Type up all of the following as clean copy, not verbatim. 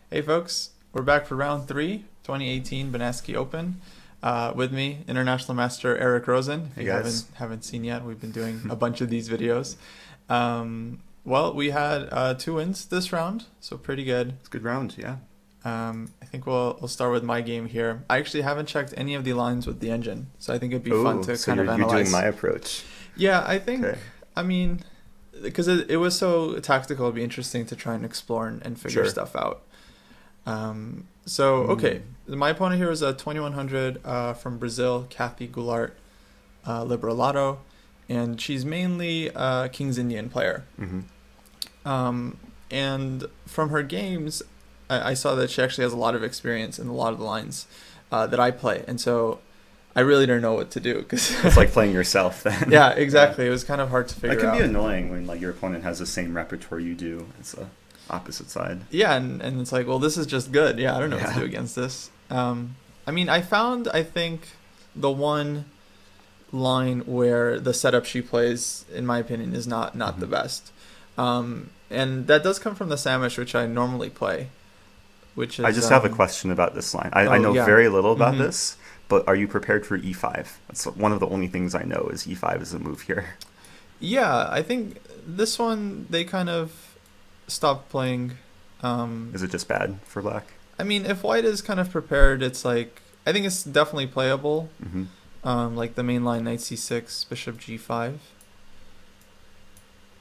Hey folks, we're back for round 3, 2018 Benasque Open. With me, International Master Eric Rosen. If Hey you guys. haven't seen yet, we've been doing a bunch of these videos. Well, we had 2 wins this round, so pretty good. It's a good round, yeah. I think we'll start with my game here. I actually haven't checked any of the lines with the engine, so I think it'd be fun to so kind of you're analyze. doing my approach. Yeah, I think. Okay. I mean, because it was so tactical, it'd be interesting to try and explore and figure Sure. stuff out. Okay, my opponent here is a 2100 from Brazil, Kathy Goulart Librelato, and she's mainly a King's Indian player. Mm-hmm. And from her games, I saw that she actually has a lot of experience in a lot of the lines that I play, and so I really don't know what to do because It's like playing yourself then. yeah, exactly. It was kind of hard to figure That can out. be annoying when like your opponent has the same repertoire you do. It's the opposite side. Yeah, and it's like, well, this is just good. Yeah, I don't know what to Yeah. do against this. I mean, I think, the one line where the setup she plays, in my opinion, is not Mm-hmm. the best. And that does come from the Samish, which I normally play, which is... I just have a question about this line. I oh, know yeah. very little about Mhm. this, but are you prepared for e5? That's one of the only things I know is e5 is a move here. Yeah, I think this one, they kind of stopped playing... Is it just bad for black? I mean, if white is kind of prepared, it's like... I think it's definitely playable. Mm-hmm. Like the main line, knight c6, bishop g5.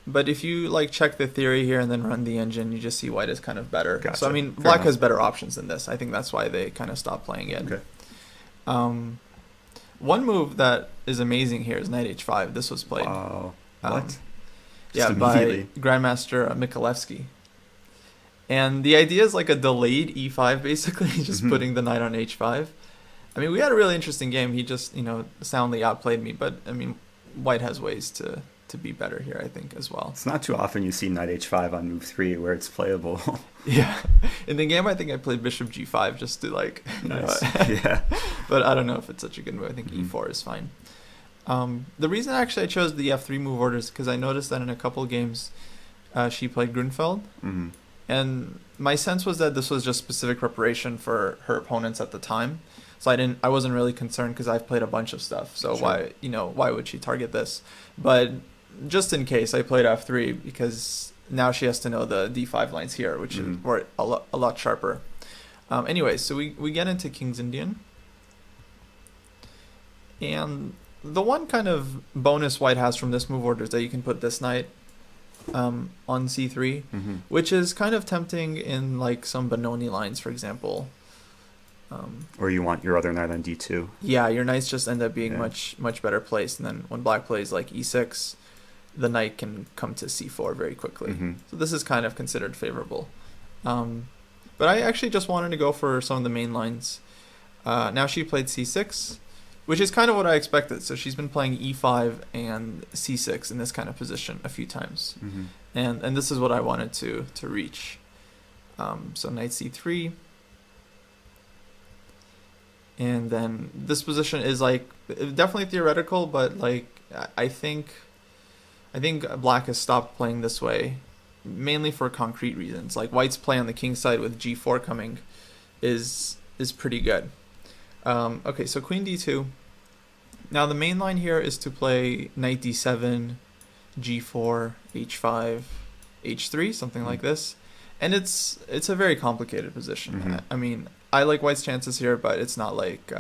But if you like check the theory here and then run the engine, you just see white is kind of better. Gotcha. So I mean, Fair black enough. has better options than this. I think that's why they kind of stopped playing it. Okay. One move that is amazing here is knight h5. This was played. Wow. Um, What? Yeah, Just by immediately. Grandmaster Mikalevsky. And the idea is like a delayed e5, basically, just Mhm. putting the knight on h5. I mean, we had a really interesting game. He just, soundly outplayed me. But, I mean, white has ways to be better here, I think, as well. It's not too often you see knight h5 on move 3 where it's playable. Yeah. In the game, I think I played bishop g5 just to, like... Nice. Yeah. But I don't know if it's such a good move. I think Mhm. e4 is fine. The reason actually I chose the f3 move order is because I noticed that in a couple games she played Grunfeld. Mm-hmm. And my sense was that this was just specific preparation for her opponents at the time. So I wasn't really concerned because I've played a bunch of stuff. So Sure. why would she target this? But just in case, I played f3 because now she has to know the d5 lines here, which Mhm. were a lot sharper. Anyway, so we get into King's Indian. And the one kind of bonus white has from this move order is that you can put this knight on c3, Mm-hmm. which is kind of tempting in like some Benoni lines, for example. Or you want your other knight on d2. Yeah, your knights just end up being Yeah. much better placed, and then when black plays like e6, the knight can come to c4 very quickly. Mm-hmm. So this is kind of considered favorable. But I actually just wanted to go for some of the main lines. Now she played c6, which is kind of what I expected. So she's been playing e5 and c6 in this kind of position a few times. Mm-hmm. And this is what I wanted to reach. So knight c3. And then this position is like definitely theoretical, but like I think black has stopped playing this way mainly for concrete reasons. Like white's play on the king side with g4 coming is pretty good. Okay, so queen d2. Now the main line here is to play knight d7, g4, h5, h3, something like this. And it's a very complicated position. Mhm. I mean, I like white's chances here, but it's not like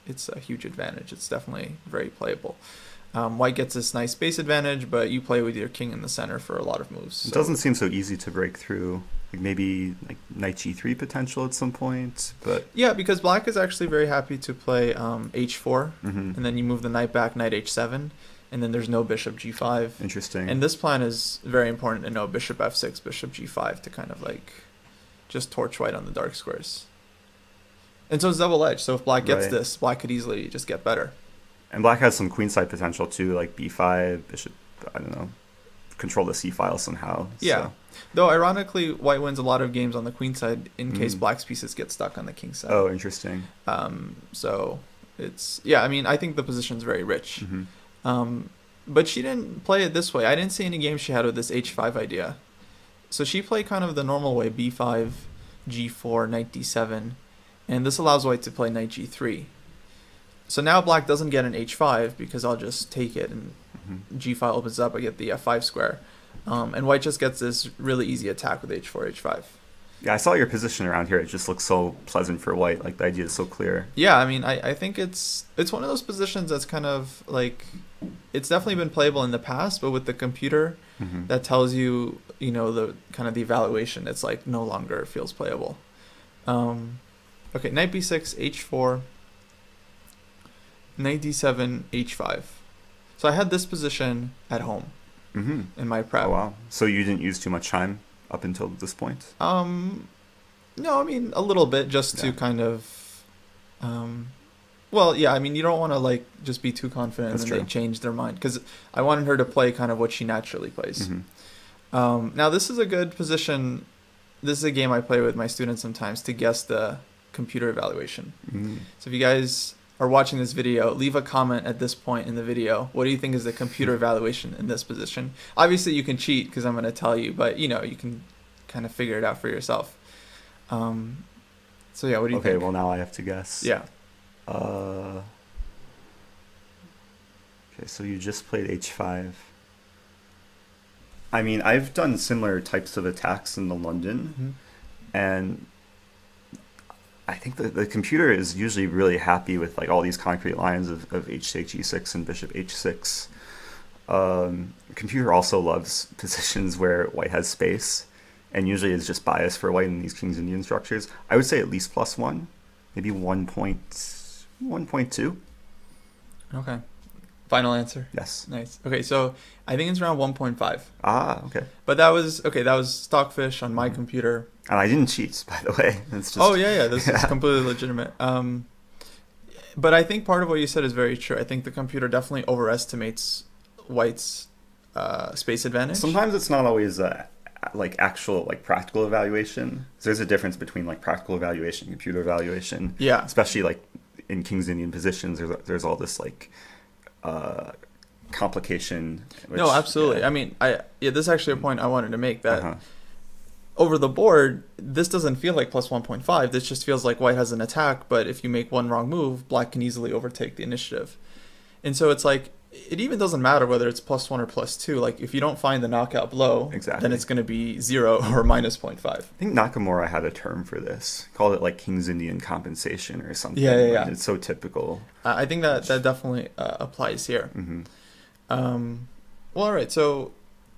it's a huge advantage. It's definitely very playable. White gets this nice space advantage, but you play with your king in the center for a lot of moves. It So- doesn't seem so easy to break through. Like maybe like knight g3 potential at some point, but Yeah, because black is actually very happy to play h4, mhm. and then you move the knight back, knight h7, and then there's no bishop g5. Interesting. And this plan is very important to know bishop f6, bishop g5 to kind of like just torch white on the dark squares. And so it's double-edged, so if black gets Right. this, black could easily just get better. And black has some queenside potential too, like b5, bishop, I don't know, control the c file somehow. Yeah. So. Though, ironically, white wins a lot of games on the queen side in case Mm. black's pieces get stuck on the king side. Oh, interesting. So it's... Yeah, I mean, I think the position's very rich. Hmm. But she didn't play it this way. I didn't see any games she had with this h5 idea. So she played kind of the normal way, b5, g4, knight d7, and this allows white to play knight g3. So now black doesn't get an h5 because I'll just take it, and g5 opens up, I get the f5 square. And white just gets this really easy attack with h4, h5. Yeah, I saw your position around here. It just looks so pleasant for white. Like, the idea is so clear. Yeah, I mean, I think it's one of those positions that's kind of like, it's definitely been playable in the past, but with the computer, that tells you, you know, the kind of the evaluation, it's like no longer feels playable. Okay, knight b6, h4, knight d7, h5. So I had this position at home in my prep. Oh, wow. So you didn't use too much time up until this point? No, I mean, a little bit, just to kind of, well, yeah, I mean, you don't want to, like, just be too confident and then they change their mind, because I wanted her to play kind of what she naturally plays. Now, this is a good position. This is a game I play with my students sometimes to guess the computer evaluation. So if you guys are watching this video, leave a comment at this point in the video. What do you think is the computer evaluation in this position? Obviously, you can cheat because I'm going to tell you, but, you know, you can kind of figure it out for yourself. So, yeah, what do you think? Okay, well, now I have to guess. Yeah. Okay, so you just played h5. I mean, I've done similar types of attacks in the London, and I think the computer is usually really happy with, like, all these concrete lines of h6, e6, and bishop h6. The computer also loves positions where white has space, and usually is just biased for white in these King's Indian structures. I would say at least +1, maybe 1.2. Okay. Final answer? Yes. Nice. Okay, so I think it's around 1.5. Ah, okay. But that was Stockfish on my computer. And I didn't cheat, by the way. It's just, this is completely legitimate. But I think part of what you said is very true. I think the computer definitely overestimates white's space advantage. Sometimes it's not always like actual, like, practical evaluation. So there's a difference between, like, practical evaluation and computer evaluation. Yeah. Especially, like, in King's Indian positions, there's all this, like, complication. Which, no, absolutely. Yeah. I mean, this is actually a point I wanted to make, that over the board, this doesn't feel like +1.5. This just feels like white has an attack, but if you make one wrong move, black can easily overtake the initiative. And so it's like, it even doesn't matter whether it's +1 or +2. Like, if you don't find the knockout blow, then it's going to be 0 or -0.5. I think Nakamura had a term for this. Called it, like, King's Indian compensation or something. Yeah. It's so typical. I think that definitely applies here. Well, all right. So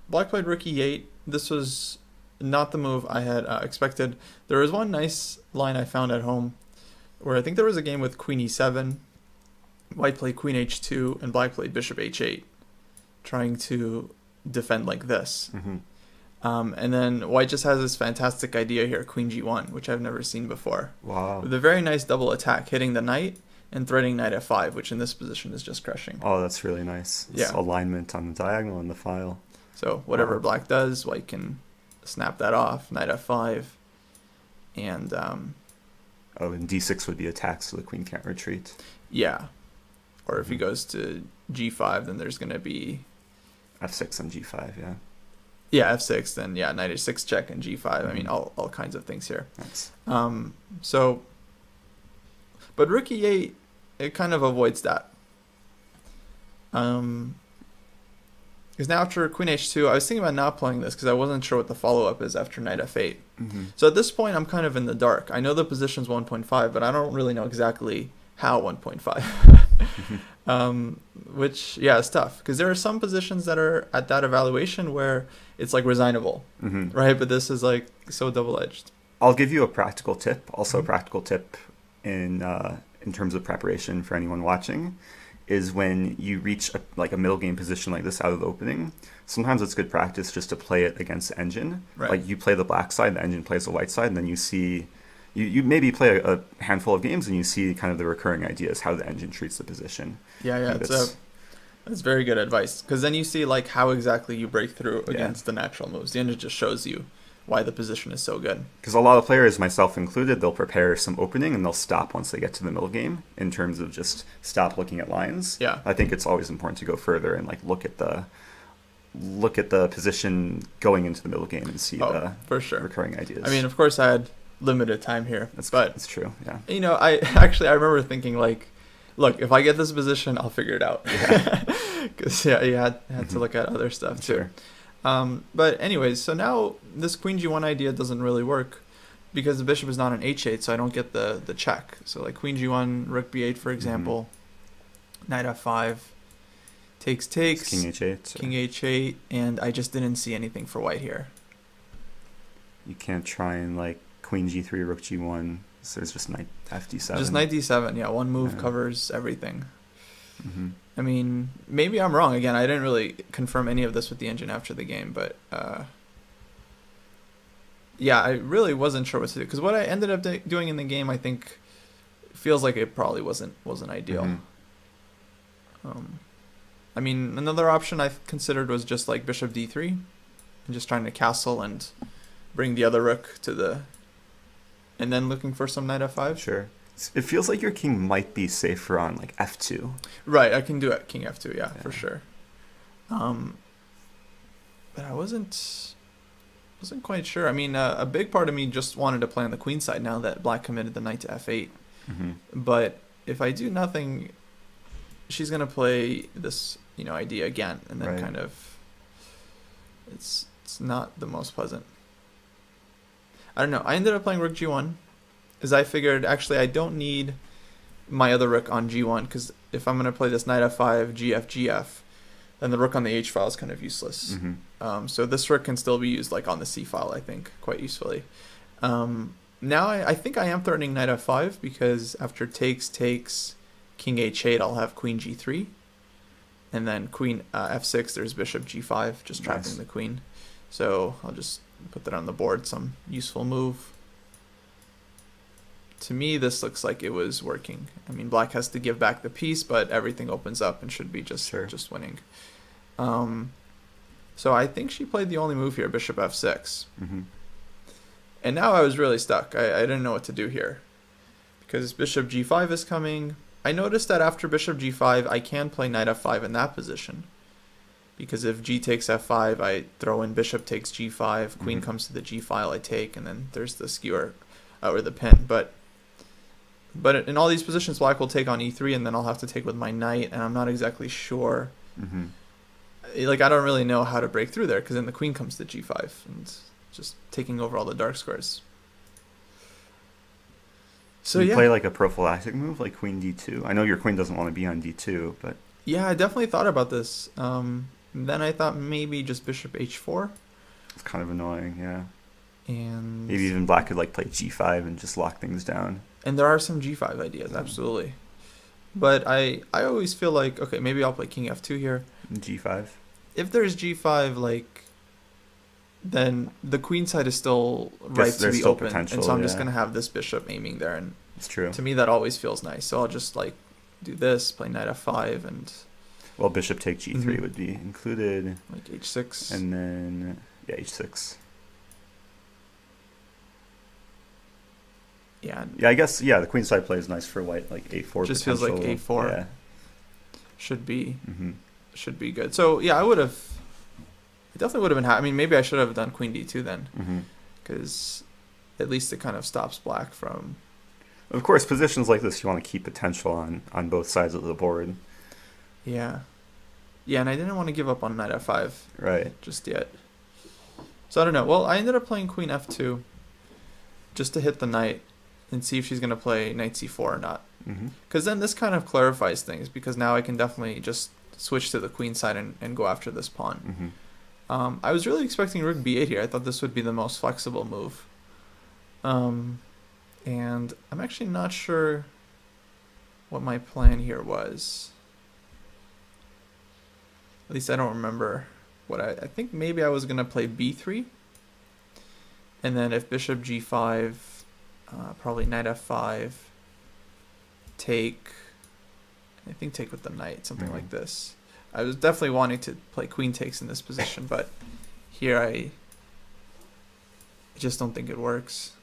black played rook e8. This was not the move I had expected. There was one nice line I found at home where I think there was a game with queen e7. White played queen h2 and black played bishop h8, trying to defend like this. And then white just has this fantastic idea here, queen g1, which I've never seen before. Wow. With a very nice double attack, hitting the knight and threatening knight f5, which in this position is just crushing. Oh, that's really nice. It's alignment on the diagonal in the file. So whatever black does, white can snap that off, knight f5, and... and d6 would be attacked, so the queen can't retreat. Yeah. Or if he goes to g5, then there's going to be... f6 and g5, yeah. Yeah, f6, then knight h6 check and g5. I mean, all kinds of things here. Nice. So... But rook e8, it kind of avoids that. Because now after queen h2, I was thinking about not playing this because I wasn't sure what the follow-up is after knight f8. So at this point, I'm kind of in the dark. I know the position's 1.5, but I don't really know exactly how 1.5. Which, is tough. Because there are some positions that are at that evaluation where it's like resignable, right? But this is like so double-edged. I'll give you a practical tip. Also a practical tip in terms of preparation for anyone watching, is when you reach a middle game position like this out of the opening, sometimes it's good practice just to play it against the engine. Right. Like, you play the black side, the engine plays the white side, and then you see, you maybe play a handful of games and you see kind of the recurring ideas, how the engine treats the position. That's very good advice, because then you see like how exactly you break through against the natural moves. The engine just shows you why the position is so good. Because a lot of players, myself included, they'll prepare some opening and they'll stop once they get to the middle game in terms of just stop looking at lines. Yeah. I think it's always important to go further and like look at the position going into the middle game and see the for sure recurring ideas. I mean, of course, I had limited time here. That's true. Yeah. You know, I remember thinking like, look, if I get this position, I'll figure it out. Yeah. Because you had to look at other stuff too. Sure. But anyways, so now this queen g1 idea doesn't really work because the bishop is not an h8, so I don't get the check. So like queen g1, rook b8, for example, knight f5, takes, It's king h8. king h8, and I just didn't see anything for white here. You can't try and like queen g3, rook g1. So there's just knight fd7. Just knight d7, yeah. One move covers everything. Mm-hmm. I mean, maybe I'm wrong. Again, I didn't really confirm any of this with the engine after the game, but yeah, I really wasn't sure what to do. Because what I ended up doing in the game, I think, feels like it probably wasn't ideal. I mean, another option I considered was just like bishop d3, and just trying to castle and bring the other rook to the... And then looking for some knight f5. Sure. It feels like your king might be safer on like f2. Right, I can do it. King f2, yeah, for sure. But I wasn't quite sure. I mean, a big part of me just wanted to play on the queen side now that black committed the knight to f8. But if I do nothing, she's gonna play this, you know, idea again, and then kind of it's not the most pleasant. I don't know. I ended up playing rook g1, as I figured, actually, I don't need my other rook on g1, because if I'm going to play this knight f5, gf, gf, then the rook on the h file is kind of useless. So this rook can still be used like on the c file, I think, quite usefully. Now I think I am threatening knight f5, because after takes, king h8, I'll have queen g3. And then queen f6, there's bishop g5, just trapping the queen. So I'll just put that on the board, some useful move. To me, this looks like it was working. I mean, black has to give back the piece, but everything opens up and should be just winning. So I think she played the only move here, bishop f6. And now I was really stuck. I didn't know what to do here, because bishop g5 is coming. I noticed that after bishop g5, I can play knight f5 in that position. Because if g takes f5, I throw in bishop takes g5, queen comes to the g file, I take, and then there's the skewer or the pin. But in all these positions, black will take on e3, and then I'll have to take with my knight, and I'm not exactly sure. Like, I don't really know how to break through there, because then the queen comes to g5, and just taking over all the dark squares. So you play like a prophylactic move, like queen d2. I know your queen doesn't want to be on d2, but... Yeah, I definitely thought about this. Then I thought maybe just bishop h4. It's kind of annoying, yeah. And maybe even black could like play g5 and just lock things down. And there are some g5 ideas, absolutely. But I always feel like, okay, maybe I'll play king f2 here. g5. If there's g5, like, then the queen side is still ripe to be open. And so I'm just going to have this bishop aiming there. And it's true. To me, that always feels nice. So I'll just, like, do this, play knight f5, and... Well, bishop take g3 would be included. Like h6. And then, yeah, h6. Yeah. Yeah, I guess, yeah, the queen side play is nice for white, like a4 just feels like a4. Yeah. Should be good. So, yeah, I definitely would have been happy. I mean, maybe I should have done queen d2 then. Because at least it kind of stops black from... Of course, positions like this, you want to keep potential on both sides of the board. Yeah. Yeah, and I didn't want to give up on knight f5 just yet. So I don't know. Well, I ended up playing queen f2 just to hit the knight and see if she's going to play knight c4 or not. Because then this kind of clarifies things, because now I can definitely just switch to the queen side and go after this pawn. I was really expecting rook b8 here. I thought this would be the most flexible move. And I'm actually not sure what my plan here was. At least I don't remember what I think maybe I was going to play b3. And then if bishop g5, probably knight f5, take, I think take with the knight, something like this. I was definitely wanting to play queen takes in this position, but here I just don't think it works.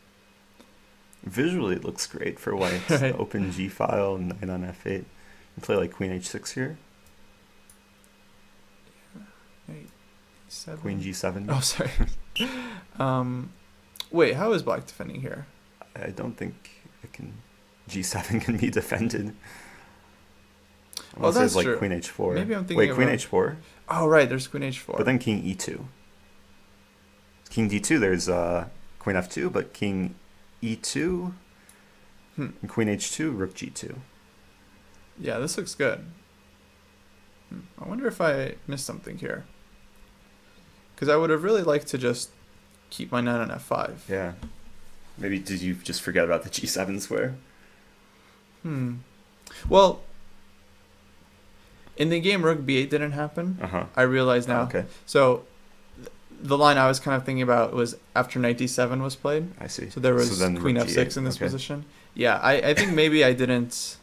Visually, it looks great for white. Open g file, knight on f8. You play like queen h6 here. Seven. Queen g7. Oh, sorry. Wait, how is black defending here? I don't think it can. G7 can be defended. Well, Unless there's that's like true. Queen H4. Maybe I'm thinking Wait, of Queen a- H4. Oh, right, there's Queen H4. But then King E2. King D2, there's Queen F2, but King E2, and Queen H2, Rook G2. Yeah, this looks good. I wonder if I missed something here. Because I would have really liked to just keep my knight on F5. Yeah. Maybe did you just forget about the G7 square? Well, in the game, Rook B8 didn't happen. Uh-huh. I realize now. Okay. So the line I was kind of thinking about was after knight D7 was played. I see. So there was then Queen Rook F6 G8. in this Okay. position. Yeah, I think maybe I didn't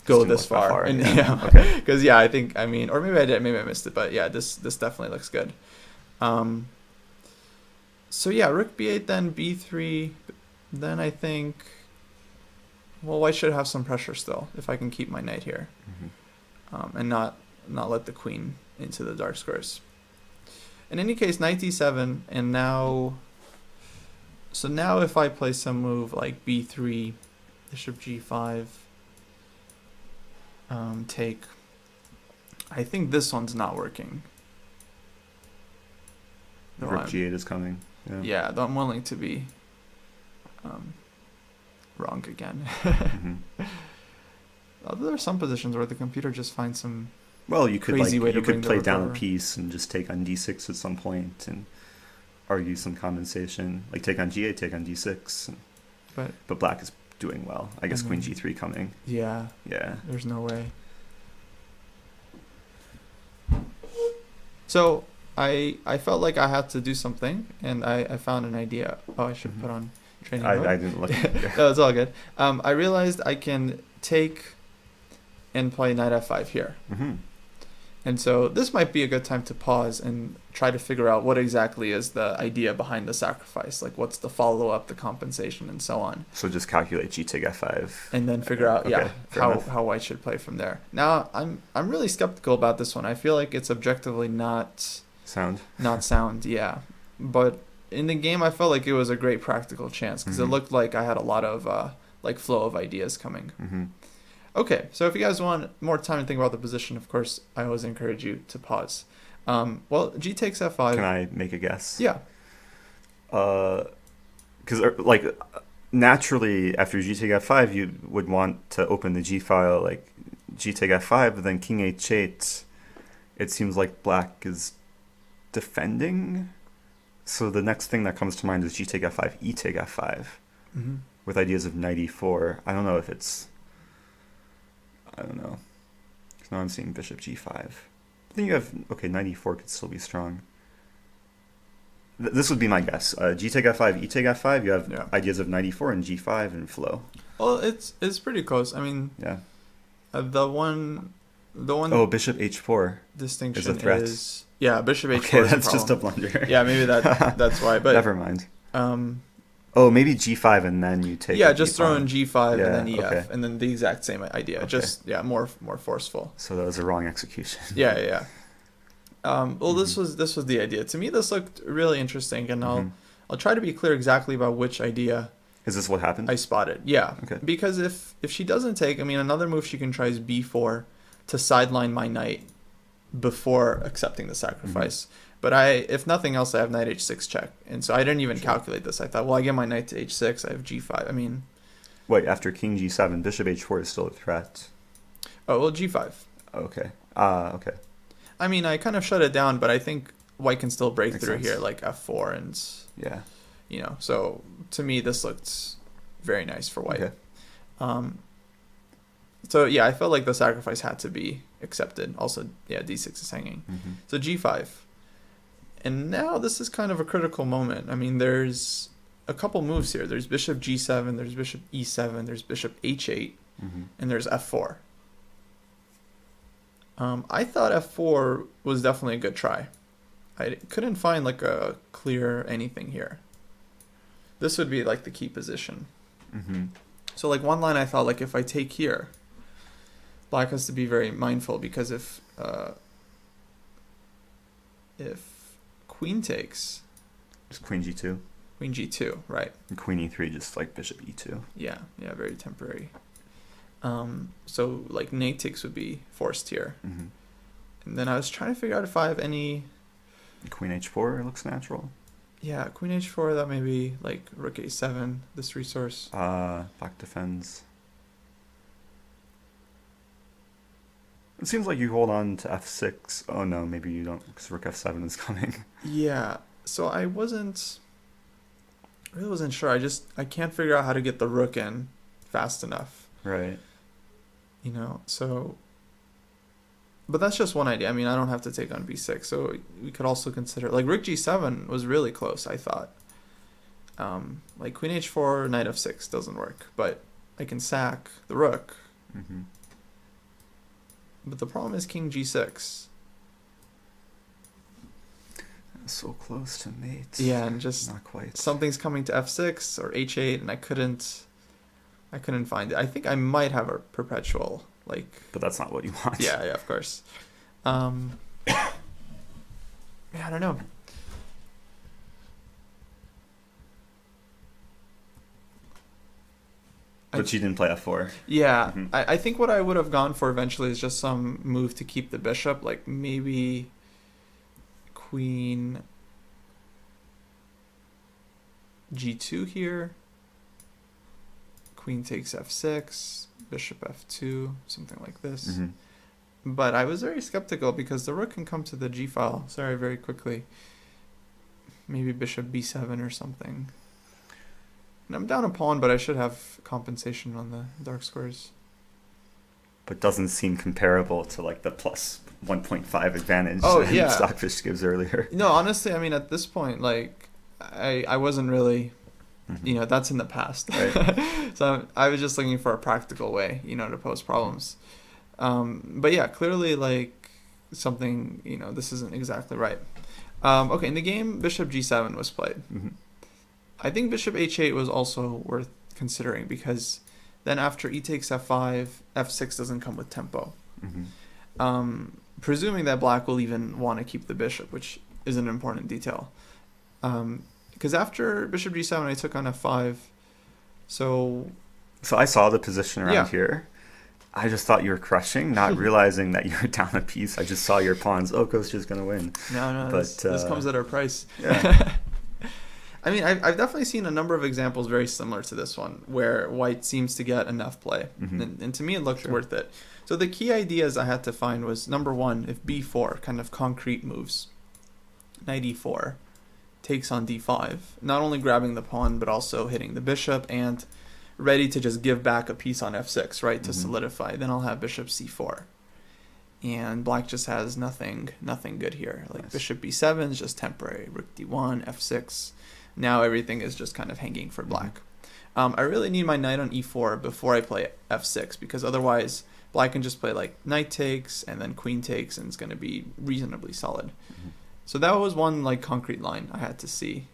go Just this didn't look that far. And, yeah. yeah. Okay. Because, yeah, I think, I mean, or maybe I did, maybe I missed it. But, yeah, this definitely looks good. So, yeah, Rook B8, then B3. Then I think, well, white should have some pressure still if I can keep my knight here. And not let the queen into the dark squares. In any case, knight D7, and now... So now if I play some move like B3, bishop G5, take... I think this one's not working. Though Rook G8 is coming. yeah, though I'm willing to be wrong again. There are some positions where the computer just finds some Well, you could crazy way to you bring could the play rook down over. a piece and just take on D6 at some point and argue some compensation, like take on G8, take on D6. But black is doing well. I guess Queen G3 coming. Yeah, Yeah. there's no way. So I felt like I had to do something, and I found an idea. Oh, I should put on training mode. I didn't look. No, it's all good. I realized I can take and play knight F5 here. And so this might be a good time to pause and try to figure out what exactly is the idea behind the sacrifice. Like, what's the follow-up, the compensation, and so on. So just calculate G take F5. And then figure out, Okay, how white should play from there. Now, I'm really skeptical about this one. I feel like it's objectively not sound. Yeah. But in the game, I felt like it was a great practical chance because it looked like I had a lot of flow of ideas coming. Okay, so if you guys want more time to think about the position, of course, I always encourage you to pause. Well, G takes F5. Can I make a guess? Yeah. Because naturally, after G take F5, you would want to open the G file, like G take F5, but then King H8. It seems like black is defending. So the next thing that comes to mind is G take F5, E take F5, with ideas of knight E4. I don't know if it's... I don't know. Because now I'm seeing bishop G5. Then you have... Okay, knight E4 could still be strong. This would be my guess. G take F5, E take F5. You have ideas of knight E4 and G5 and flow. Well, it's pretty close. I mean... Yeah. The one... Oh, bishop H4 distinction is a threat. Yeah, bishop H4 Okay, is that's a just a blunder. Yeah, maybe that's why. But never mind. Oh, maybe G5 and then you take. Yeah, just throw in G5 and then EF, okay. and then the exact same idea. Okay. Just more forceful. So that was a wrong execution. Yeah. Well, this was the idea. To me, this looked really interesting, and I'll try to be clear exactly about which idea. Is this what happened? I spotted. Yeah. Okay. Because if she doesn't take, I mean, another move she can try is B4 to sideline my knight before accepting the sacrifice. But if nothing else, I have knight H6 check. And so I didn't even calculate this. I thought, well, I get my knight to H6, I have G5. I mean... Wait, after King G7, bishop H4 is still a threat. Oh, well, G5. Okay. Okay. I mean, I kind of shut it down, but I think white can still break Makes through sense. here, like F4 and... Yeah. You know, so to me, this looked very nice for white. Okay. So, yeah, I felt like the sacrifice had to be accepted. Also, yeah, D6 is hanging. So G5. And now this is kind of a critical moment. I mean, there's a couple moves here. There's bishop G7, there's bishop E7, there's bishop H8, and there's F4. I thought F4 was definitely a good try. I couldn't find like a clear anything here. This would be like the key position. So like one line I thought, like if I take here, black has to be very mindful, because if queen takes, just Queen G2. Queen G2, right. And Queen E3, just like Bishop E2. Yeah, very temporary. So like knight takes would be forced here. Mm-hmm. And then I was trying to figure out if I have any... Queen H4 looks natural. Yeah, Queen H4, that may be like Rook A7, this resource. Black defends. It seems like you hold on to F6. Oh no, maybe you don't, because Rook F7 is coming. Yeah, so I really wasn't sure. I can't figure out how to get the rook in fast enough. Right. You know, so... But that's just one idea. I mean, I don't have to take on B6, so we could also consider... Like, Rook G7 was really close, I thought. Like, Queen H4, Knight F6 doesn't work, but I can sack the rook. Mm-hmm. But the problem is King G6. So close to mate. Yeah, and just... Not quite. Something's coming to F6 or H8, and I couldn't find it. I think I might have a perpetual... But that's not what you want. Yeah, of course. Yeah, I don't know. But you didn't play F4. Yeah, Mm-hmm. I think what I would have gone for eventually is just some move to keep the bishop, like maybe Queen G2 here. Queen takes F6, Bishop F2, something like this. Mm-hmm. But I was very skeptical because the rook can come to the G file, very quickly. Maybe Bishop B7 or something. And I'm down a pawn, but I should have compensation on the dark squares. But doesn't seem comparable to like the plus 1.5 advantage yeah. Stockfish gives earlier. No, honestly, I mean, at this point, like, I wasn't really... You know, that's in the past. Right. So I was just looking for a practical way, you know, to pose problems. But yeah, clearly, like, something, you know, this isn't exactly right. Okay, in the game, Bishop G7 was played. Mm-hmm. I think Bishop H8 was also worth considering because then after E takes F5, F6 doesn't come with tempo. Mm-hmm. Presuming that black will even want to keep the bishop, which is an important detail. Because after Bishop G7, I took on F5. So I saw the position around here. I just thought you were crushing, not realizing that you were down a piece. I just saw your pawns. Oh, Kostya's going to win. No, but, this comes at our price. Yeah. I mean, I've definitely seen a number of examples very similar to this one, where white seems to get enough play. Mm-hmm. And to me, it looked worth it. So the key ideas I had to find was, number one, if B4, kind of concrete moves, Knight E4, takes on D5, not only grabbing the pawn, but also hitting the bishop and ready to just give back a piece on F6, right, to solidify. Then I'll have Bishop C4. And black just has nothing good here. Like nice. Bishop B7 is just temporary. Rook D1, F6. Now everything is just kind of hanging for black. I really need my knight on E4 before I play F6, because otherwise black can just play like knight takes and then queen takes, and it's going to be reasonably solid. So that was one like concrete line I had to see.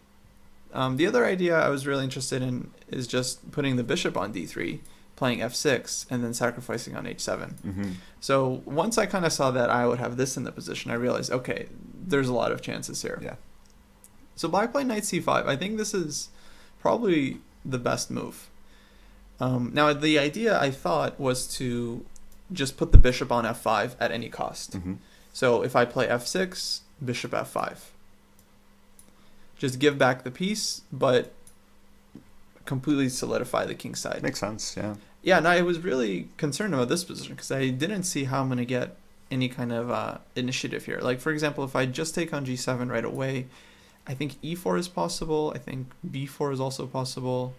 The other idea I was really interested in is just putting the bishop on D3, playing F6, and then sacrificing on H7. So once I kind of saw that I would have this in the position, I realized, okay, there's a lot of chances here. Yeah. So black played knight C5. I think this is probably the best move. Now, the idea I thought was to just put the bishop on F5 at any cost. So if I play F6, bishop F5. Just give back the piece, but completely solidify the king side. Makes sense, yeah. Yeah, and I was really concerned about this position because I didn't see how I'm going to get any kind of initiative here. Like, for example, if I just take on G7 right away, I think E4 is possible. I think B4 is also possible.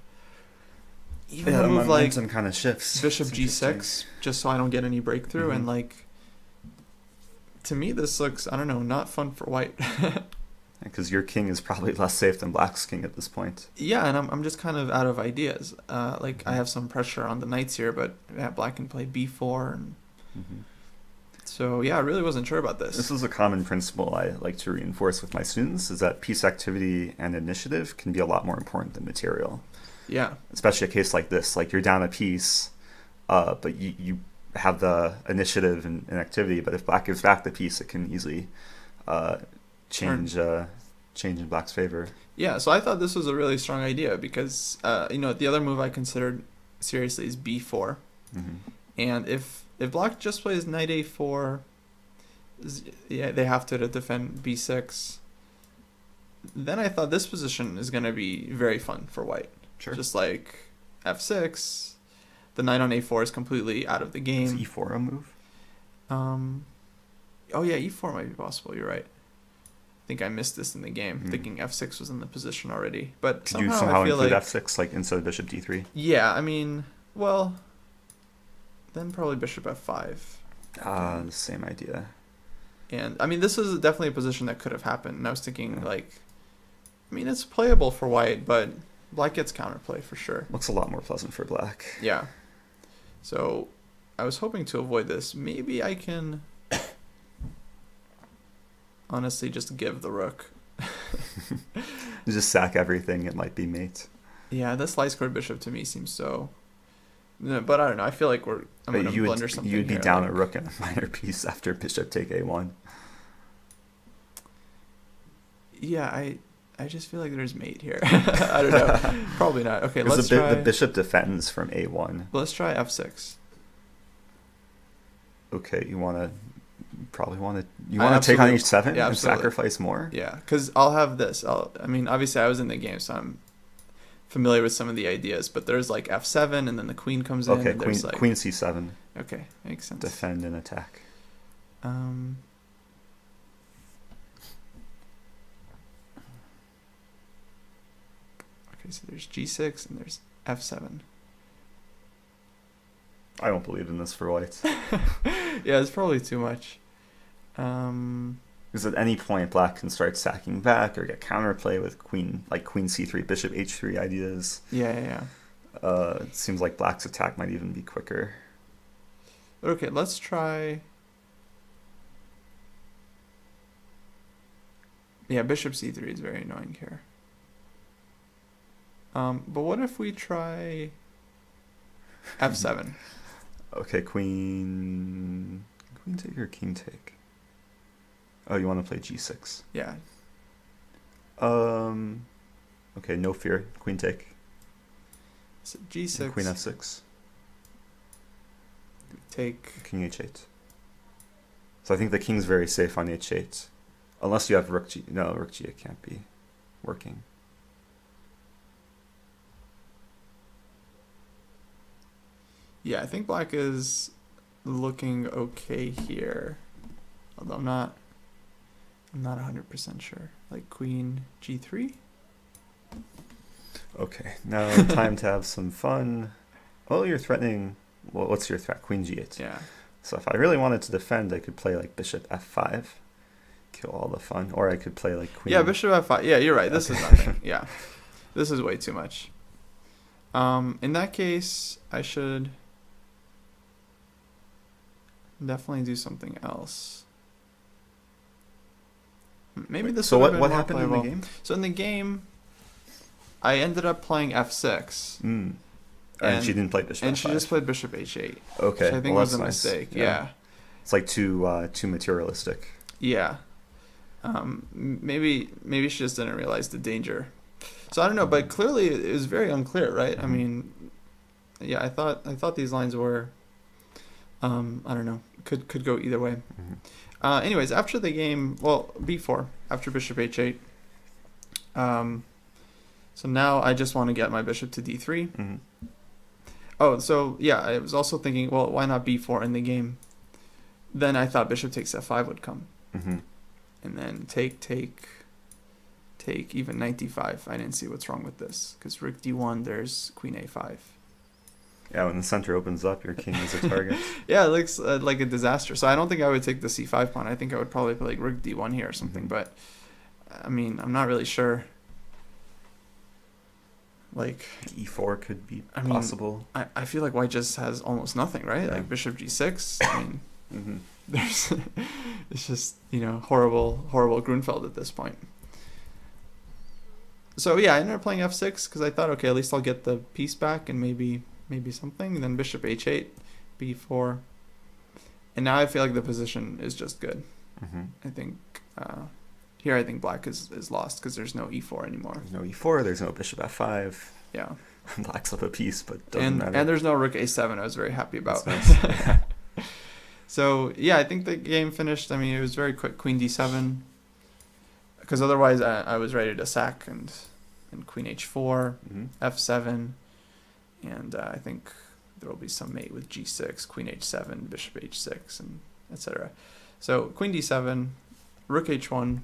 Even a move like some kind of shifts. Bishop G6, just so I don't get any breakthrough. And like, to me, this looks, I don't know, not fun for white. Because your king is probably less safe than black's king at this point. Yeah, and I'm just kind of out of ideas. Like, I have some pressure on the knights here, but yeah, black can play B4. And so, yeah, I really wasn't sure about this. This is a common principle I like to reinforce with my students, is that piece activity and initiative can be a lot more important than material. Yeah. Especially a case like this. Like, you're down a piece, but you have the initiative and activity, but if black gives back the piece, it can easily change in black's favor. Yeah, so I thought this was a really strong idea because, the other move I considered seriously is b4. Mm-hmm. And if black just plays knight a4, yeah, they have to defend b6. Then I thought this position is going to be very fun for white. Sure. Just like f6, the knight on a4 is completely out of the game. Is e4 a move? Oh yeah, e4 might be possible. You're right. I think I missed this in the game, thinking f6 was in the position already. But Could you somehow include f6 like instead of bishop d3? Yeah, I mean, well, then probably bishop f5. The same idea. And I mean, this is definitely a position that could have happened. And I was thinking it's playable for white, but black gets counterplay for sure. Looks a lot more pleasant for black. Yeah. So I was hoping to avoid this. Maybe I can honestly just give the rook. You just sack everything, it might be mate. Yeah, this light squared bishop to me seems so... But I don't know, I feel like I'm going to blunder something You'd be here, down a rook and a minor piece after bishop take a1. Yeah, I just feel like there's mate here. I don't know. Probably not. Okay, let's try... The bishop defends from a1. Let's try f6. Okay, you want to take on h7 and sacrifice more? Yeah, because I'll have this. Obviously I was in the game, so I'm familiar with some of the ideas, but there's like f7 and then the queen comes in. Okay, and queen c7. Okay, makes sense. Defend and attack. Okay, so there's g6 and there's f7. I don't believe in this for white. Yeah, it's probably too much. Because at any point black can start sacking back or get counterplay with queen c3, bishop h3 ideas. Yeah. It seems like black's attack might even be quicker. Okay, let's try... Yeah, bishop c3 is very annoying here. But what if we try f7? Okay, queen take or king take? Oh, you want to play g6? Yeah. Okay, no fear. Queen take. So g6. And queen f6. Take. King h8. So I think the king's very safe on h8. Unless you have rook g. No, rook g it can't be working. Yeah, I think black is looking okay here. Although I'm not 100% sure. Like queen g3? Okay, now time to have some fun. Oh, you're threatening... Well, what's your threat? Queen g8. Yeah. So if I really wanted to defend, I could play like bishop f5. Kill all the fun. Or I could play like queen... Yeah, bishop f5. Yeah, you're right. This is nothing. Yeah. This is way too much. In that case, I should definitely do something else. Maybe this. So what happened in the game? So in the game, I ended up playing f6. And she didn't play bishop f5. And she just played bishop h8. Okay, which I think was a mistake. Yeah. It's like too materialistic. Yeah. Maybe she just didn't realize the danger. So I don't know, but clearly it was very unclear, right? I mean, yeah, I thought these lines were, I don't know, could go either way. Anyways, after the game, well, b4 after bishop h8. So now I just want to get my bishop to d3. Oh, so yeah, I was also thinking, well, why not b4 in the game? Then I thought bishop takes f5 would come, and then take, even knight d5. I didn't see what's wrong with this because rook d1. There's queen a5. Yeah, when the center opens up, your king is a target. Yeah, it looks like a disaster. So I don't think I would take the c5 pawn. I think I would probably play like rook d1 here or something. But I mean, I'm not really sure. Like e4 could be possible. I feel like white just has almost nothing, right? Yeah. Like bishop g6. I mean, there's it's just horrible Grunfeld at this point. So yeah, I ended up playing f6 because I thought, okay, at least I'll get the piece back and maybe something. And then bishop h8, b4, and now I feel like the position is just good. I think here I think black is lost because there's no e4 anymore. There's no e4, there's no bishop f5. Yeah. Black's up a piece, but doesn't matter. And there's no rook a7 I was very happy about. That's nice. So, yeah, I think the game finished. I mean, it was very quick. Queen d7. Because otherwise I was ready to sack and queen h4, f7. And I think there will be some mate with g6, queen h7, bishop h6, and etc. So queen d7, rook h1.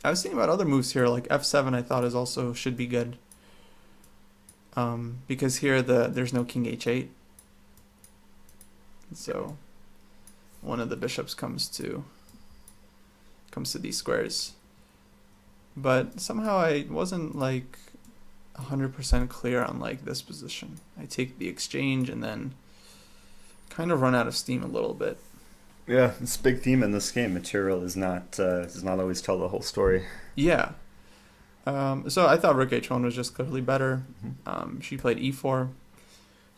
I was thinking about other moves here, like f7 I thought is also should be good. Because here there's no king h8. So one of the bishops comes to these squares. But somehow I wasn't like 100% clear on like this position. I take the exchange and then kind of run out of steam a little bit. Yeah, it's a big theme in this game. Material does not always tell the whole story. Yeah. So I thought rook h1 was just clearly better. She played e4,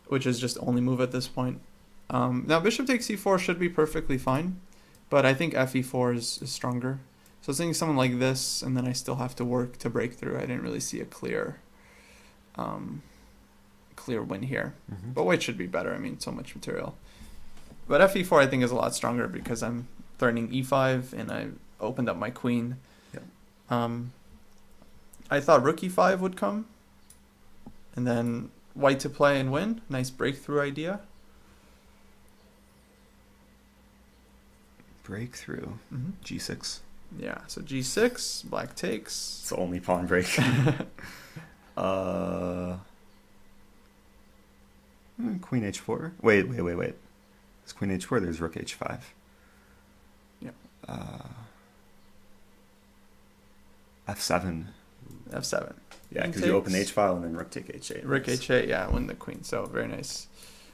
which is just only move at this point. Now bishop takes e4 should be perfectly fine, but I think fe4 is stronger. So I was thinking something like this, and then I still have to work to break through. I didn't really see a clear win here. But white should be better. I mean, so much material. But fe4 I think is a lot stronger because I'm threatening e5 and I opened up my queen. Yeah. I thought rook e5 would come, and then white to play and win. Nice breakthrough idea. Breakthrough. G6. Yeah, so g6, black takes. It's the only pawn break. Queen h4. Wait. It's queen h4, there's rook h5. Yeah. f7. f7. Yeah, because you open h file and then rook take h8. Rook h8, yeah, win the queen. So very nice.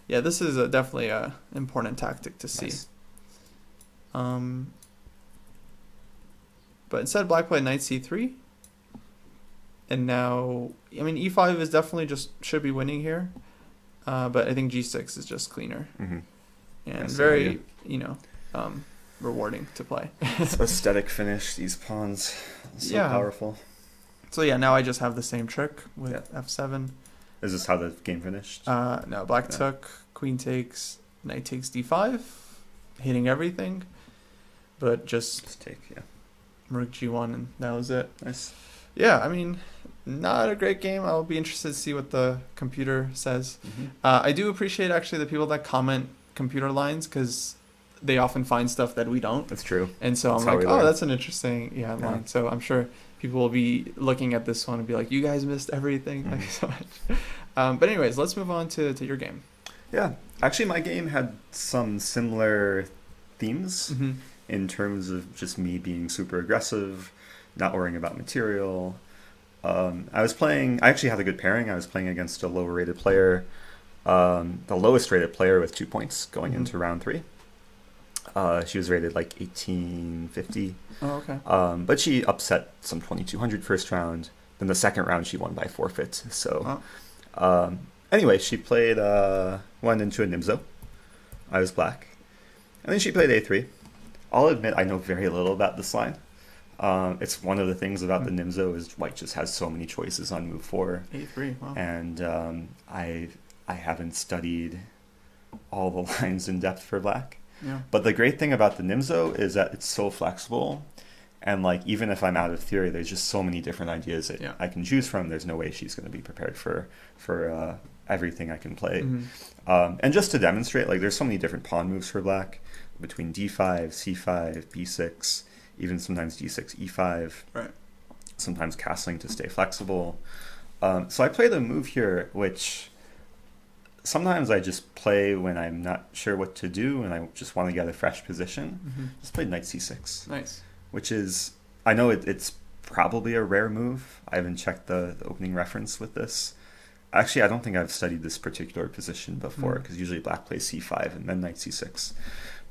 Yeah, this is definitely a important tactic to see. Nice. But instead black played knight c3. And now, I mean, e5 is definitely should be winning here. But I think g6 is just cleaner. And That's very, rewarding to play. It's aesthetic finish, these pawns. So powerful. So yeah, now I just have the same trick with f7. Is this how the game finished? No, black took, queen takes, knight takes d5, hitting everything. But just take, rook g1, and that was it. Nice. Yeah, I mean, not a great game. I'll be interested to see what the computer says. I do appreciate actually the people that comment computer lines because they often find stuff that we don't. That's true. And so I'm like, oh, that's an interesting line. So I'm sure people will be looking at this one and be like, you guys missed everything. Thank you so much. But anyways, let's move on to your game. Yeah. Actually, my game had some similar themes in terms of just me being super aggressive, not worrying about material. I actually had a good pairing. I was playing against a lower rated player, the lowest rated player with 2 points going into round 3. She was rated like 1850. Oh, okay. But she upset some 2200 first round. Then the second round she won by forfeit. So anyway, she played went into a nimzo. I was black. And then she played a3. I'll admit I know very little about this line. It's one of the things about the nimzo is white just has so many choices on move 4. A3, wow. And I haven't studied all the lines in depth for black. Yeah. But the great thing about the nimzo is that it's so flexible, and like even if I'm out of theory, there's just so many different ideas that I can choose from. There's no way she's going to be prepared for everything I can play. And just to demonstrate, like there's so many different pawn moves for black between d5, c5, b6, even sometimes d6, e5. Right. Sometimes castling to stay flexible. So I play the move here, which sometimes I just play when I'm not sure what to do and I just want to get a fresh position. Just played knight c6. Nice. Which is, I know it's probably a rare move. I haven't checked the opening reference with this. Actually, I don't think I've studied this particular position before because usually black plays c5 and then knight c6.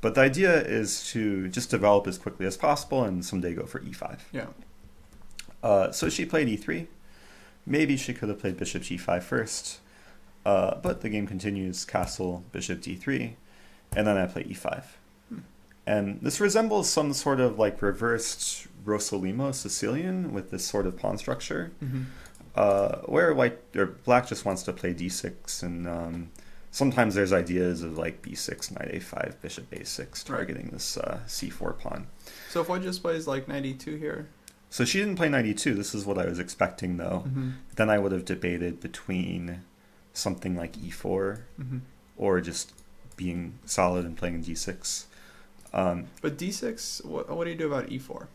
But the idea is to just develop as quickly as possible and someday go for e5. Yeah. So she played e3. Maybe she could have played bishop g5 first. But the game continues, castle, bishop d3, and then I play e5. And this resembles some sort of like reversed Rosolimo Sicilian with this sort of pawn structure, where white or black just wants to play d6, and sometimes there's ideas of like b6, knight a5, bishop a6, targeting this c4 pawn. So if white just plays like knight e2 here. So she didn't play knight e2. This is what I was expecting, though. Then I would have debated between something like e4 or just being solid and playing d6. But d6, what do you do about e4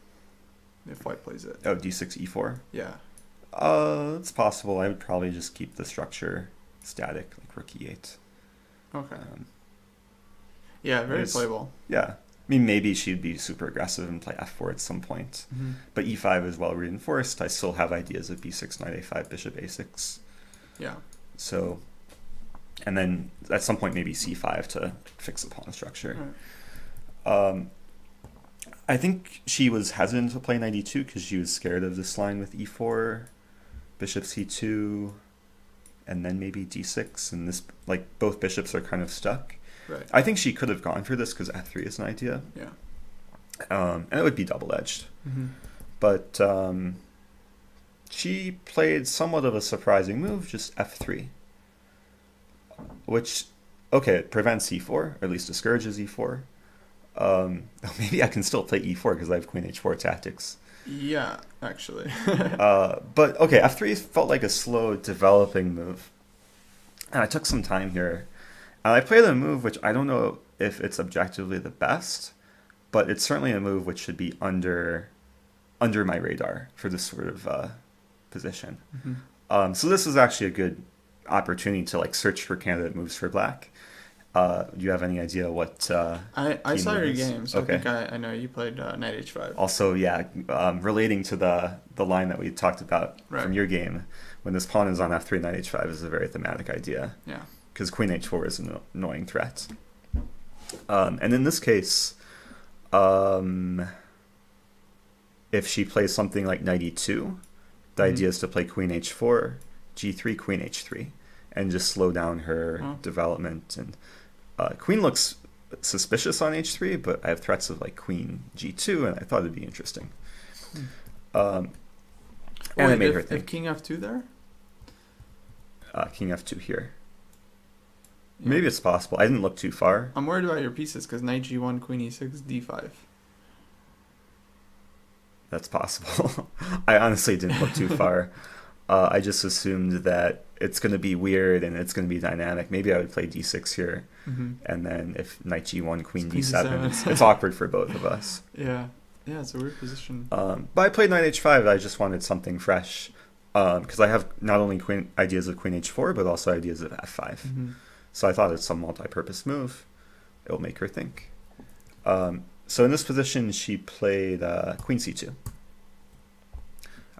if white plays it? Oh, d6, e4? Yeah. It's possible. I would probably just keep the structure static, like rook e8. Okay. Yeah, very playable. Yeah. I mean, maybe she'd be super aggressive and play f4 at some point. But e5 is well reinforced. I still have ideas of b6, knight a5, bishop a6. Yeah. So, and then at some point maybe c5 to fix the pawn structure. Right. I think she was hesitant to play knight e2 because she was scared of this line with e4, bishop c2, and then maybe d6. And this, like, both bishops are kind of stuck. Right. I think she could have gone for this because f3 is an idea. Yeah. And it would be double-edged. But she played somewhat of a surprising move, just f3. Which, okay, it prevents e4, or at least discourages e4. Maybe I can still play e4 because I have queen h4 tactics. Yeah, actually. But, okay, f3 felt like a slow developing move. And I took some time here. And I played a move which I don't know if it's objectively the best, but it's certainly a move which should be under my radar for this sort of position. So this is actually a good opportunity to like search for candidate moves for black. Do you have any idea what I saw your game, so okay. I think I know you played knight h5. Also, yeah, relating to the line that we talked about from your game, when this pawn is on f3, knight h5 is a very thematic idea. Yeah. Because queen h4 is an annoying threat. And in this case, if she plays something like knight e2, the idea is to play queen h4, g3, queen h3, and just slow down her development. And queen looks suspicious on h3, but I have threats of like queen g2, and I thought it'd be interesting. And it made her think. If king f2 there? King f2 here. Yeah. Maybe it's possible. I didn't look too far. I'm worried about your pieces because knight g1, queen e6, d5. That's possible. I honestly didn't look too far. I just assumed that it's going to be weird and it's going to be dynamic. Maybe I would play d6 here. And then if knight g1, queen d7, it's awkward for both of us. Yeah. Yeah, it's a weird position. But I played knight h5. I just wanted something fresh. Because I have not only ideas of queen h4, but also ideas of f5. So I thought it's some multi-purpose move. It will make her think. So in this position, she played queen c2.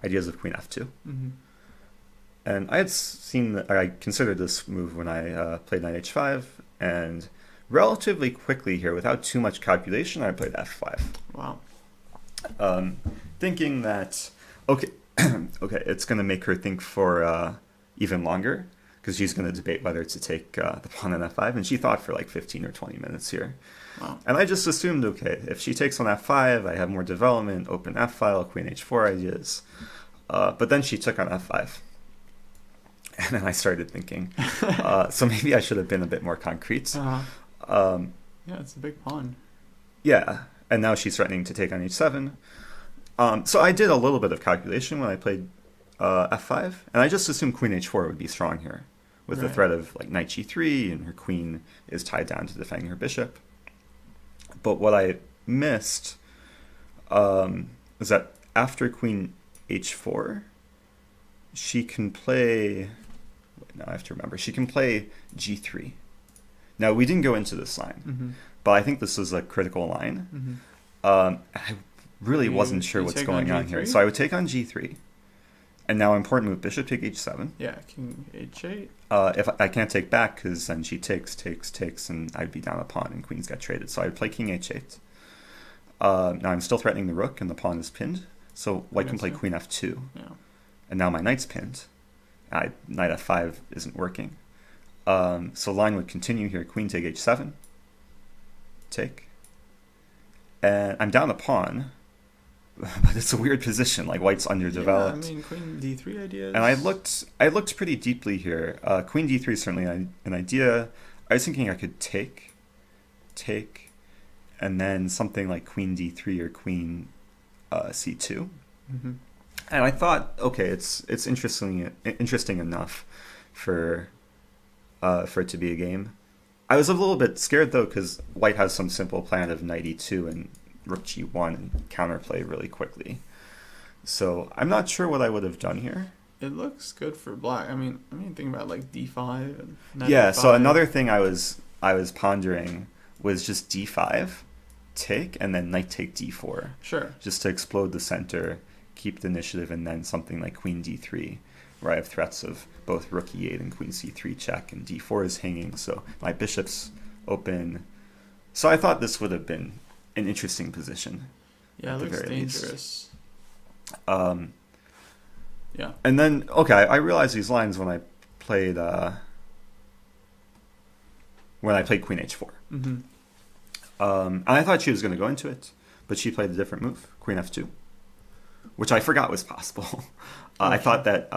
Ideas of queen f2. And I had I considered this move when I played knight h5, and relatively quickly here, without too much calculation, I played f5. Wow. Thinking that, okay, it's going to make her think for even longer, because she's going to debate whether to take the pawn on f5, and she thought for like 15 or 20 minutes here. Wow. And I just assumed, okay, if she takes on f5, I have more development, open f-file, queen h4 ideas. But then she took on f5. And then I started thinking, so maybe I should have been a bit more concrete. Yeah, it's a big pawn. Yeah, and now she's threatening to take on h7. So I did a little bit of calculation when I played f5, and I just assumed queen h4 would be strong here, with the threat of like knight g3, and her queen is tied down to defending her bishop. But what I missed is that after queen h4, she can play... Now I have to remember. She can play g3. Now, we didn't go into this line, but I think this is a critical line. I really wasn't sure what's going on here. So I would take on g3. And now important move, bishop take h7. Yeah, king h8. If I can't take back, because then she takes, and I'd be down a pawn, and queens get traded. So I would play king h8. Now I'm still threatening the rook, and the pawn is pinned. So white can play queen f2. Yeah. And now my knight's pinned. Knight f5 isn't working. So line would continue here. Queen take h7. Take. And I'm down a pawn, but it's a weird position. Like white's underdeveloped. Yeah, I mean, queen d3 ideas. And I looked pretty deeply here. Queen d3 is certainly an idea. I was thinking I could take, and then something like queen d3 or queen c2. Mm-hmm. And I thought, okay, it's interesting enough for it to be a game. I was a little bit scared though, because white has some simple plan of knight e2 and rook g1 and counterplay really quickly. So I'm not sure what I would have done here. It looks good for black. I mean, think about like d5 and knight yeah. e5. So another thing I was pondering was just d5, take, and then knight take d4. Sure. Just to explode the center, keep the initiative, and then something like queen d3, where I have threats of both rook e8 and queen c3 check, and d4 is hanging, so my bishop's open. So I thought this would have been an interesting position. Yeah, it looks dangerous. Yeah. And then, okay, I realized these lines when I played queen h4. Mm-hmm. And I thought she was going to go into it, but she played a different move, queen f2, which I forgot was possible. I thought that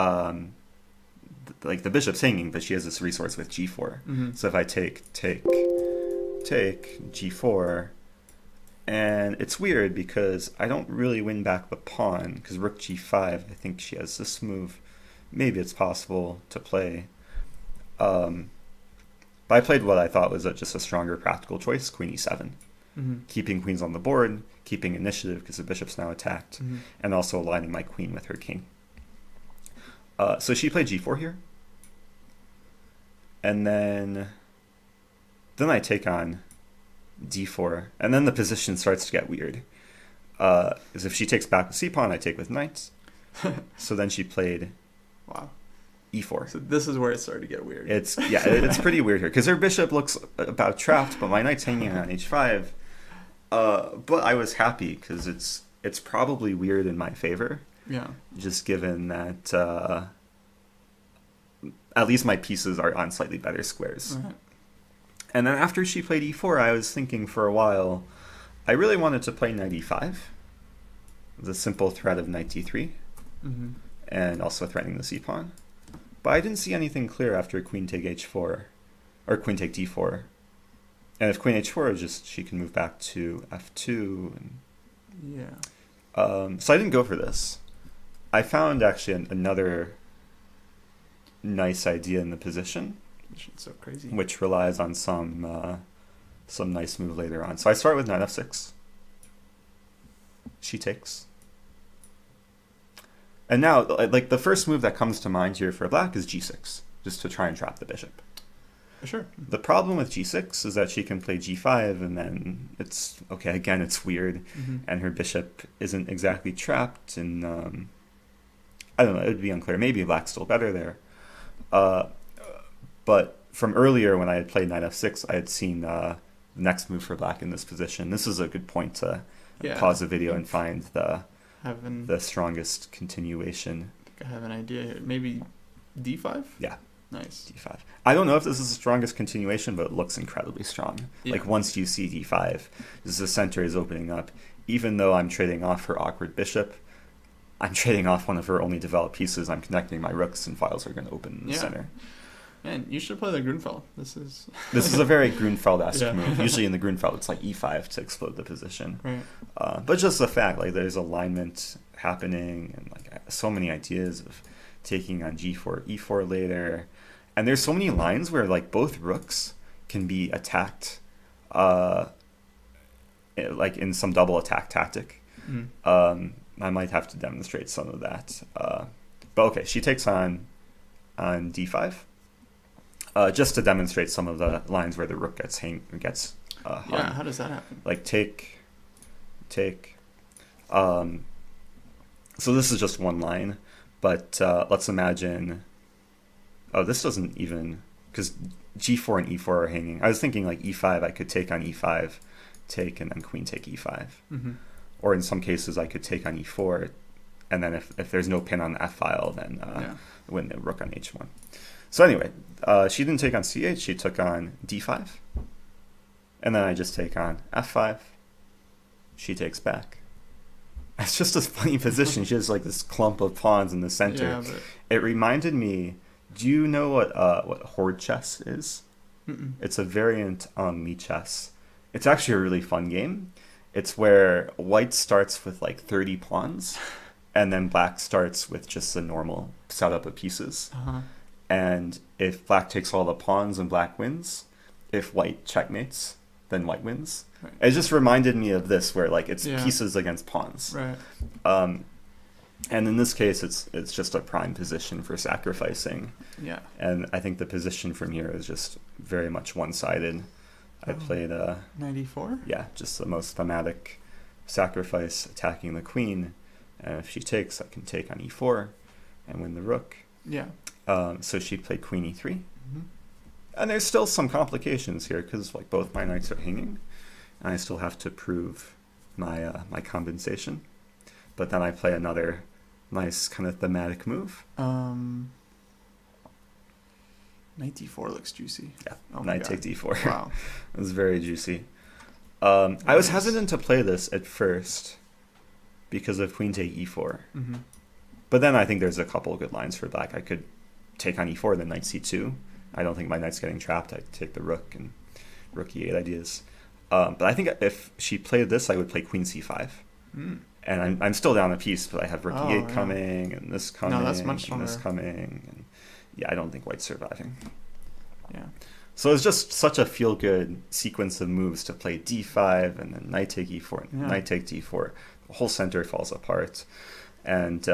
like the bishop's hanging, but she has this resource with g4. Mm-hmm. So if I take g4, and it's weird because I don't really win back the pawn, because rook g5, I think she has this move. Maybe it's possible to play. But I played what I thought was just a stronger practical choice, queen e7. Mm-hmm. Keeping queens on the board, keeping initiative because the bishop's now attacked, mm-hmm. and also aligning my queen with her king. So she played g4 here. And then I take on d4, and then the position starts to get weird. Because if she takes back the c-pawn, I take with knights. So then she played e4. So this is where it started to get weird. It's pretty weird here, because her bishop looks about trapped, but my knight's hanging on h5. But I was happy, because it's probably weird in my favor. Yeah. Just given that at least my pieces are on slightly better squares. Right. And then after she played e4, I was thinking for a while, I really wanted to play knight e5. The simple threat of knight d3, mm-hmm. and also threatening the c-pawn. But I didn't see anything clear after queen take h4, or queen take d4. And if queen h4 is just, she can move back to f2. And, yeah. So I didn't go for this. I found actually another nice idea in the position. It's so crazy. Which relies on some nice move later on. So I start with knight f6. She takes. And now, like, the first move that comes to mind here for black is g6, just to try and trap the bishop. Sure. The problem with g6 is that she can play g5, and then it's, okay, again, it's weird, mm-hmm. and her bishop isn't exactly trapped, and I don't know, it would be unclear. Maybe black's still better there. But from earlier, when I had played knight f6, I had seen the next move for black in this position. This is a good point to pause the video and find the strongest continuation. I think I have an idea here. Maybe d5? Yeah. Nice. d5. I don't know if this is the strongest continuation, but it looks incredibly strong. Yeah. Like, once you see d5, the center is opening up. Even though I'm trading off her awkward bishop, I'm trading off one of her only developed pieces. I'm connecting my rooks, and files are going to open in the center. And you should play the Grunfeld. This is a very Grunfeld-esque move. Usually in the Grunfeld, it's like e5 to explode the position. Right. But just the fact, like, there's alignment happening, and like so many ideas of taking on g4, e4 later, and there's so many lines where like both rooks can be attacked, like in some double attack tactic. Mm. I might have to demonstrate some of that. But okay, she takes on d5. Just to demonstrate some of the lines where the rook gets hung. Yeah, how does that happen? Like take. So this is just one line, but let's imagine. Oh, this doesn't even, because g4 and e4 are hanging. I was thinking like e5, I could take on e5, take, and then queen take e5. Mm-hmm. Or in some cases, I could take on e4, and then if there's no pin on the f file, then win the rook on h1. So anyway, she didn't take on c8, she took on d5. And then I just take on f5, she takes back. It's just a funny position. She has like this clump of pawns in the center. Yeah, but... It reminded me. Do you know what horde chess is? Mm-mm. It's a variant on Lee chess. It's actually a really fun game. It's where white starts with like 30 pawns, and then black starts with just the normal setup of pieces. Uh-huh. And if black takes all the pawns and black wins, if white checkmates, then white wins. Right. It just reminded me of this, where like it's Yeah. pieces against pawns. Right. And in this case, it's just a prime position for sacrificing. Yeah. And I think the position from here is just very much one-sided. I played 94? Yeah, just the most thematic sacrifice, attacking the queen. And if she takes, I can take on e4 and win the rook. Yeah. So she played queen e3. Mm-hmm. And there's still some complications here because like both my knights are hanging, and I still have to prove my my compensation. But then I play another nice kind of thematic move. Knight d4 looks juicy. Yeah, Oh knight take d4. Wow. It was very juicy. I was hesitant to play this at first because of queen take e4. Mm-hmm. But then I think there's a couple of good lines for black. I could take on e4, then knight c2. I don't think my knight's getting trapped. I'd take the rook and rook e8 ideas. But I think if she played this, I would play queen c5. Mm. And I'm still down a piece, but I have rook e8 yeah. coming, and this coming, that's much and this stronger. coming. And yeah, I don't think white's surviving. Yeah. So it's just such a feel-good sequence of moves to play d5, and then knight take e4, and knight take d4. The whole center falls apart. And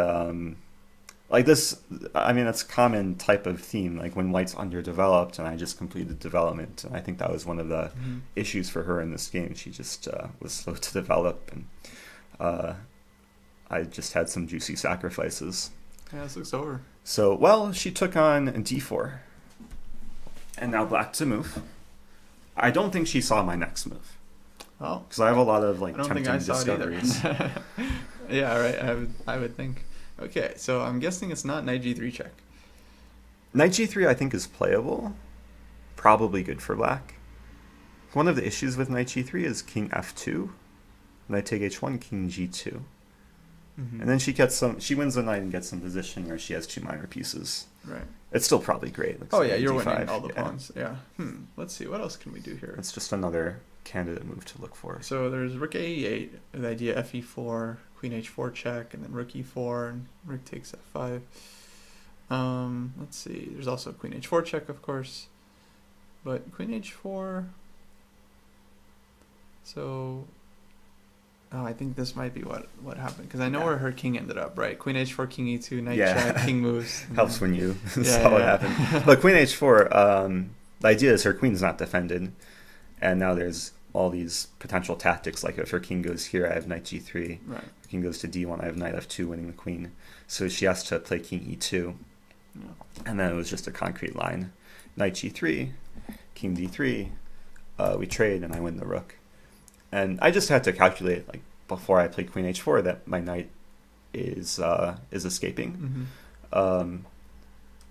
like this, I mean, that's a common type of theme, like when white's underdeveloped, and I just completed development. And I think that was one of the issues for her in this game. She just was slow to develop, and I just had some juicy sacrifices. Yeah, this looks over. So, well, she took on d4. And now black to move. I don't think she saw my next move. Oh. Because I have a lot of like I don't tempting think I saw discoveries. it either. Yeah, right. I would think. Okay, so I'm guessing it's not knight g3 check. Knight g3 I think is playable. Probably good for black. One of the issues with knight g3 is king f2. Knight take h1, king g2. Mm-hmm. And then she wins the knight and gets some position where she has two minor pieces. Right. It's still probably great. Like, Oh yeah, you're d5, winning all the pawns. Yeah. Let's see, what else can we do here? It's just another candidate move to look for. So there's rook a8, the idea fe4, queen h4 check, and then rook e4, and rook takes f5. Let's see, there's also queen h4 check, of course. But queen h4... So... Oh, I think this might be what happened, because I know where her king ended up, right? Queen h4, king e2, knight check, king moves. Helps when you saw what happened. But queen h4, the idea is her queen's not defended, and now there's all these potential tactics, like if her king goes here, I have knight g3. Right. If king goes to d1, I have knight f2 winning the queen. So she has to play king e2. Yeah. And then it was just a concrete line. Knight g3, king d3, we trade, and I win the rook. And I just had to calculate, like before I played queen h4, that my knight is escaping. Mm-hmm.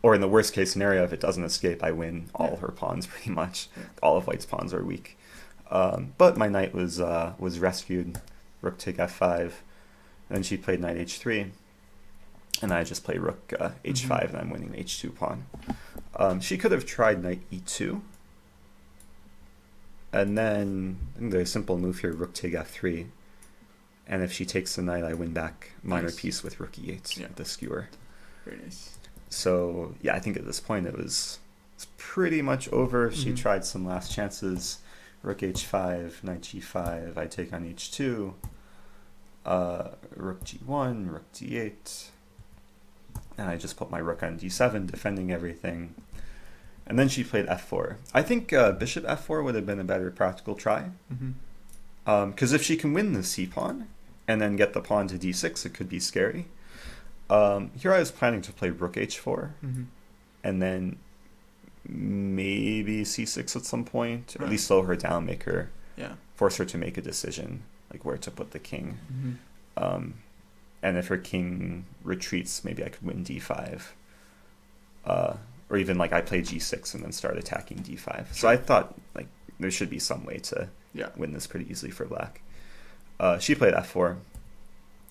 Or in the worst case scenario, if it doesn't escape, I win all her pawns pretty much. Yeah. All of white's pawns are weak. But my knight was rescued. Rook take f5. Then she played knight h3. And I just play rook h5, and I'm winning the h2 pawn. She could have tried knight e2. And then I think there's a simple move here, rook take f3. And if she takes the knight, I win back minor piece with rook e8, the skewer. Very nice. So, yeah, I think at this point it's pretty much over. She Mm-hmm. tried some last chances. Rook h5, knight g5, I take on h2. Rook g1, rook d8. And I just put my rook on d7, defending everything. And then she played f4. I think bishop f4 would have been a better practical try. Because if she can win the c-pawn and then get the pawn to d6, it could be scary. Here I was planning to play rook h4 and then maybe c6 at some point, or at least slow her down, make her force her to make a decision, like where to put the king. And if her king retreats, maybe I could win d5. Or even like I play g6 and then start attacking d5. So I thought like there should be some way to win this pretty easily for black. She played f4.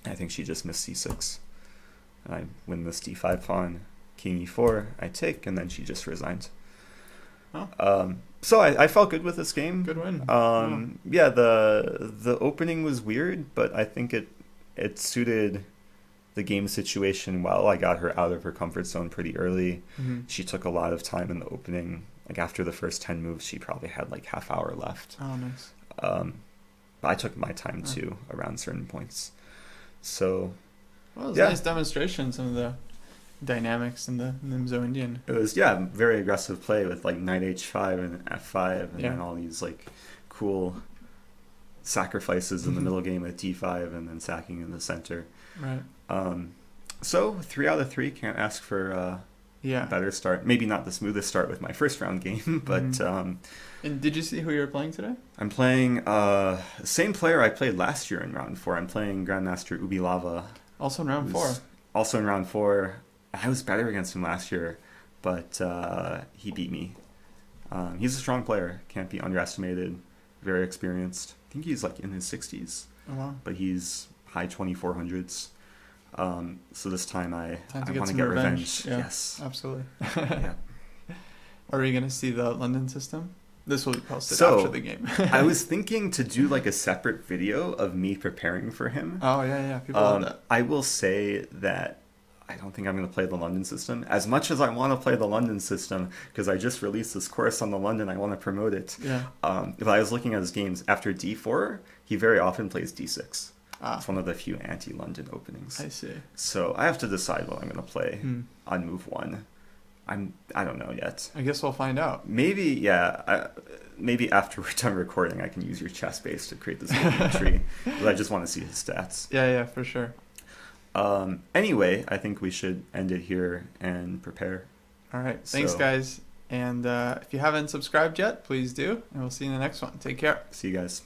I think she just missed c6. I win this d5 pawn, king e4, I take, and then she just resigned. Oh. So I felt good with this game. Good win. Yeah, the opening was weird, but I think it suited the game situation well. I got her out of her comfort zone pretty early. Mm-hmm. She took a lot of time in the opening. Like after the first 10 moves, she probably had like half hour left. Oh, nice. But I took my time too around certain points. So, well, it was a nice demonstration, some of the dynamics in the nimzo-indian. It was, very aggressive play with like knight h5 and f5 and then all these like cool sacrifices in the middle game at d5 and then sacking in the center. Right. So 3 out of 3, can't ask for a better start. Maybe not the smoothest start with my first round game, but and did you see who you were playing today? I'm playing same player I played last year in round 4. I'm playing Grandmaster Ubilava. Also in round 4. Also in round 4. I was better against him last year, but he beat me. He's a strong player, can't be underestimated, very experienced. I think he's like in his 60s, but he's high 2400s. So this time I want to get revenge. Yeah, yes, absolutely. Yeah. Are you going to see the London system? This will be posted after the game. I was thinking to do like a separate video of me preparing for him. Oh, yeah. People love that. I will say that I don't think I'm going to play the London system. As much as I want to play the London system, because I just released this course on the London, I want to promote it. Yeah. If I was looking at his games, after d4, he very often plays d6. It's one of the few anti-London openings. I see. So I have to decide what I'm going to play on move 1. I don't know yet. I guess we'll find out. Maybe, maybe after we're done recording, I can use your chess base to create this little tree. But I just want to see his stats. Yeah, for sure. Anyway, I think we should end it here and prepare. All right. Thanks, guys. And if you haven't subscribed yet, please do. And we'll see you in the next one. Take care. See you guys.